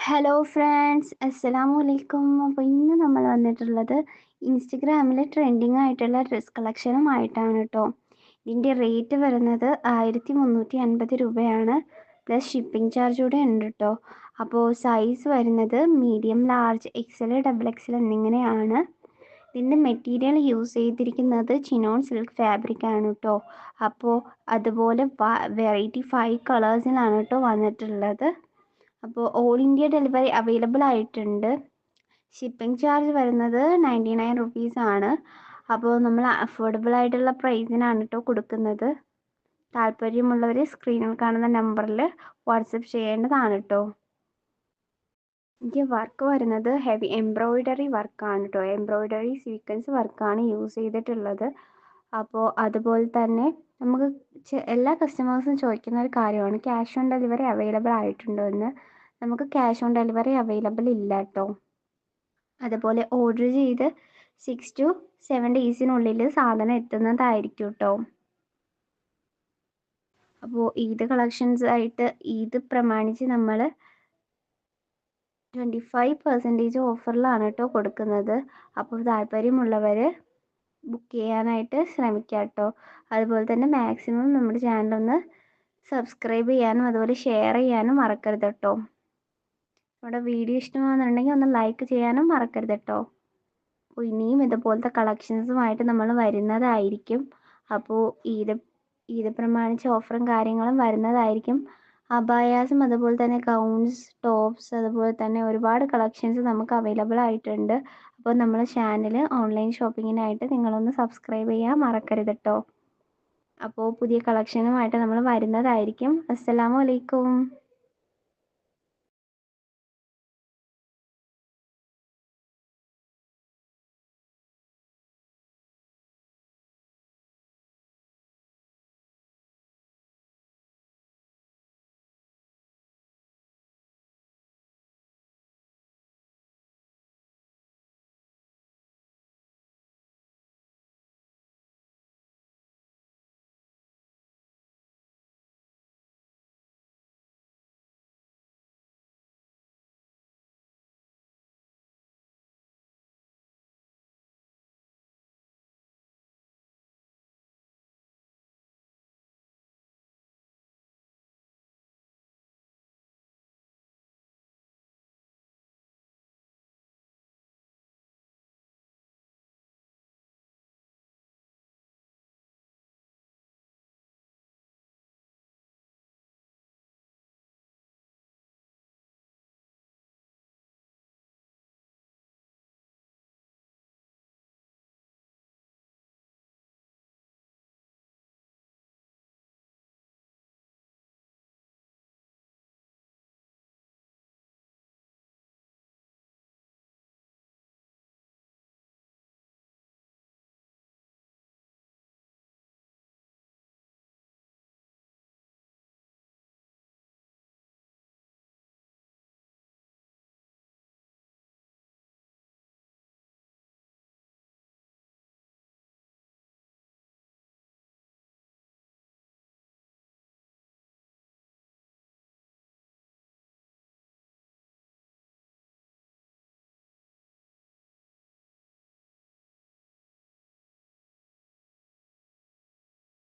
Hello friends, അസ്സലാമു അലൈക്കും. അപ്പോൾ ഇന്ന് നമ്മൾ വന്നിട്ടുള്ളത് ഇൻസ്റ്റഗ്രാമിൽ ട്രെൻഡിങ് ആയിട്ടുള്ള ഡ്രസ് കളക്ഷനുമായിട്ടാണ് കേട്ടോ. ഇതിൻ്റെ റേറ്റ് വരുന്നത് 1350 രൂപയാണ്. പ്ലസ് ഷിപ്പിംഗ് ചാർജ് കൂടെ ഉണ്ട് കേട്ടോ. അപ്പോൾ സൈസ് വരുന്നത് medium, large, XL, double XL എന്നിങ്ങനെയാണ്. ഇതിൻ്റെ മെറ്റീരിയൽ യൂസ് ചെയ്തിരിക്കുന്നത് ചിനോൺ സിൽക്ക് ഫാബ്രിക് ആണ് കേട്ടോ. അപ്പോൾ അതുപോലെ വെറൈറ്റി 5 കളേഴ്സിലാണ് കേട്ടോ വന്നിട്ടുള്ളത്. അപ്പോൾ ഓൾ ഇന്ത്യ ഡെലിവറി അവൈലബിൾ ആയിട്ടുണ്ട്. ഷിപ്പിംഗ് ചാർജ് വരുന്നത് 99 റുപ്പീസ് ആണ്. അപ്പോൾ നമ്മൾ അഫോർഡബിൾ ആയിട്ടുള്ള പ്രൈസിനാണ് കേട്ടോ കൊടുക്കുന്നത്. താല്പര്യമുള്ളവർ സ്ക്രീനിൽ കാണുന്ന നമ്പറിൽ വാട്സപ്പ് ചെയ്യേണ്ടതാണ് കേട്ടോ. ഇതിൻ്റെ വർക്ക് വരുന്നത് ഹെവി എംബ്രോയിഡറി വർക്കാണ് കേട്ടോ. എംബ്രോയിഡറി സീക്വൻസ് വർക്കാണ് യൂസ് ചെയ്തിട്ടുള്ളത്. അപ്പോൾ അതുപോലെ തന്നെ നമുക്ക് എല്ലാ കസ്റ്റമേഴ്സും ചോദിക്കുന്ന ഒരു കാര്യമാണ് ക്യാഷ് ഓൺ ഡെലിവറി അവൈലബിൾ ആയിട്ടുണ്ടോ എന്ന്. നമുക്ക് ക്യാഷ് ഓൺ ഡെലിവറി അവൈലബിൾ ഇല്ല കേട്ടോ. അതുപോലെ ഓർഡർ ചെയ്ത് 6 to 7 ഡേയ്സിനുള്ളിൽ സാധനം എത്തുന്നതായിരിക്കും കേട്ടോ. അപ്പോൾ ഈദ് കളക്ഷൻസ് ആയിട്ട് ഈദ് പ്രമാണിച്ച് നമ്മൾ 25% ഓഫറിലാണ് കേട്ടോ കൊടുക്കുന്നത്. അപ്പോൾ താല്പര്യമുള്ളവർ ബുക്ക് ചെയ്യാനായിട്ട് ശ്രമിക്കുക കേട്ടോ. അതുപോലെ തന്നെ മാക്സിമം നമ്മുടെ ചാനലൊന്ന് സബ്സ്ക്രൈബ് ചെയ്യാനും അതുപോലെ ഷെയർ ചെയ്യാനും മറക്കരുത് കേട്ടോ. നമ്മുടെ വീഡിയോ ഇഷ്ടമാണെന്നുണ്ടെങ്കിൽ ഒന്ന് ലൈക്ക് ചെയ്യാനും മറക്കരുത് കേട്ടോ. അപ്പോൾ ഇനിയും ഇതുപോലത്തെ കളക്ഷൻസുമായിട്ട് നമ്മൾ വരുന്നതായിരിക്കും. അപ്പോൾ ഈദ് പ്രമാണിച്ച് ഓഫറും കാര്യങ്ങളും വരുന്നതായിരിക്കും. അബായാസും അതുപോലെ തന്നെ ഗൗൺസ്, ടോപ്സ്, അതുപോലെ തന്നെ ഒരുപാട് കളക്ഷൻസ് നമുക്ക് അവൈലബിൾ ആയിട്ടുണ്ട്. അപ്പോൾ നമ്മുടെ ചാനൽ ഓൺലൈൻ ഷോപ്പിങ്ങിനായിട്ട് നിങ്ങളൊന്ന് സബ്സ്ക്രൈബ് ചെയ്യാൻ മറക്കരുത് കേട്ടോ. അപ്പോൾ പുതിയ കളക്ഷനുമായിട്ട് നമ്മൾ വരുന്നതായിരിക്കും. അസ്സലാമു അലൈക്കും.